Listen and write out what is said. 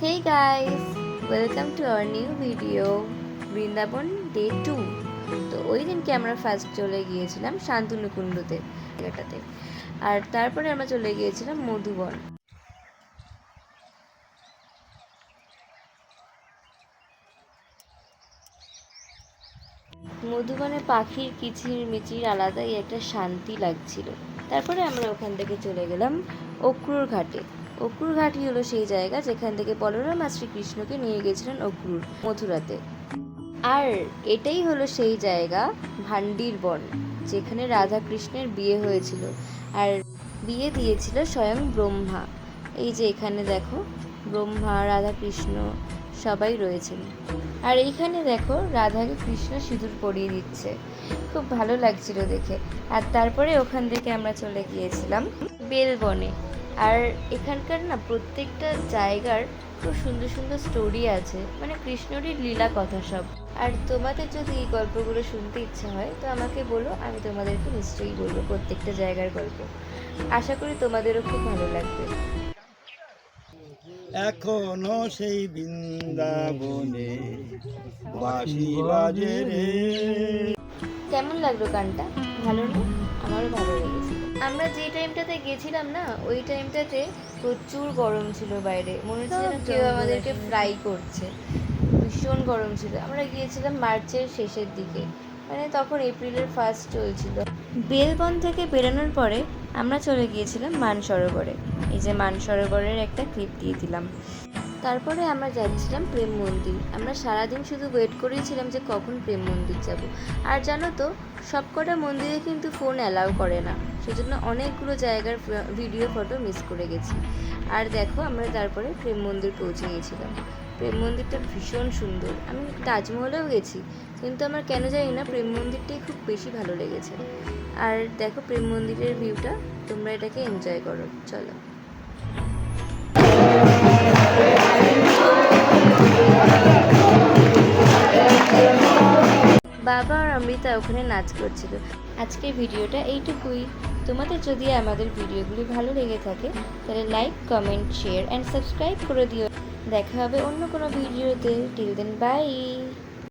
Hey guys, welcome to our new video Vrindavan day 2। তো ওই দিনকে আমরা ফার্স্ট চলে গিয়েছিলাম শান্তনুকুণ্ডতে জায়গাটাতে, আর তারপরে আমরা চলে গিয়েছিলাম মধুবন। মধুবনে পাখির কিচিরমিচির আলাদাই একটা শান্তি লাগছিল। তারপরে আমরা ওখান থেকে চলে গেলাম অক্রুর ঘাটে। অক্রুর ঘাটই হলো সেই জায়গা যেখান থেকে বলরাম আর শ্রীকৃষ্ণকে নিয়ে গেছিলেন অক্রুর মথুরাতে। আর এটাই হলো সেই জায়গা ভান্ডির বন, যেখানে রাধা কৃষ্ণের বিয়ে হয়েছিল আর বিয়ে দিয়েছিল স্বয়ং ব্রহ্মা। এই যে এখানে দেখো ব্রহ্মা, রাধা কৃষ্ণ সবাই রয়েছেন। আর এইখানে দেখো রাধাকে কৃষ্ণ সিঁদুর পরিয়ে দিচ্ছে, খুব ভালো লাগছিল দেখে। আর তারপরে ওখান থেকে আমরা চলে গিয়েছিলাম বেলবনে। আর এখানকার না প্রত্যেকটা জায়গার খুব সুন্দর সুন্দর স্টোরি আছে, মানে কৃষ্ণরই লীলা কথা সব। আর তোমাদের যদি এই গল্পগুলো শুনতে ইচ্ছা হয় তো আমাকে বলো, আমি তোমাদেরকে নিশ্চয়ই বলবো প্রত্যেকটা জায়গার গল্প। আশা করি তোমাদেরও খুব ভালো লাগবে। এখনো সেই বৃন্দাবনে বাঁশি বাজে রে। কেমন লাগলো গানটা? ভালো না? আমারও ভালো লেগেছে। আমরা যে টাইমটাতে গেছিলাম না, ওই টাইমটাতে প্রচুর গরম ছিল বাইরে, মনে হচ্ছে যেন কেউ আমাদেরকে ফ্রাই করছে। ভীষণ গরম ছিল। আমরা গিয়েছিলাম মার্চের শেষের দিকে, মানে তখন এপ্রিলের ফার্স্ট চলছিল। বেলবন থেকে বেরোনোর পরে আমরা চলে গিয়েছিলাম মানসরোবরে। এই যে মানসরোবরের একটা ক্লিপ দিয়ে দিলাম। তারপরে আমরা যাচ্ছিলাম প্রেম মন্দির। আমরা সারাদিন শুধু ওয়েট করেছিলাম যে কখন প্রেম মন্দির যাব। আর জানো তো, সবকটা মন্দিরে কিন্তু ফোন অ্যালাউ করে না, সেজন্য অনেকগুলো জায়গার ভিডিও ফটো মিস করে গেছি। আর দেখো আমরা তারপরে প্রেম মন্দির পৌঁছে গিয়েছিলাম। প্রেম মন্দিরটা ভীষণ সুন্দর। আমি তাজমহলেও গেছি, কিন্তু আমার কেন জানি না প্রেম মন্দিরটাই খুব বেশি ভালো লেগেছে। আর দেখো প্রেম মন্দিরের ভিউটা, তোমরা এটাকে এনজয় করো। চলো। বাবা আর অমৃতা ওখানে নাচ করছিল। আজকের ভিডিওটা এইটুকুই। তোমাদের যদি আমাদের ভিডিওগুলি ভালো লেগে থাকে তাহলে like, comment, share and subscribe করে দিও। দেখা হবে অন্য কোনো ভিডিওতে। Till then, by.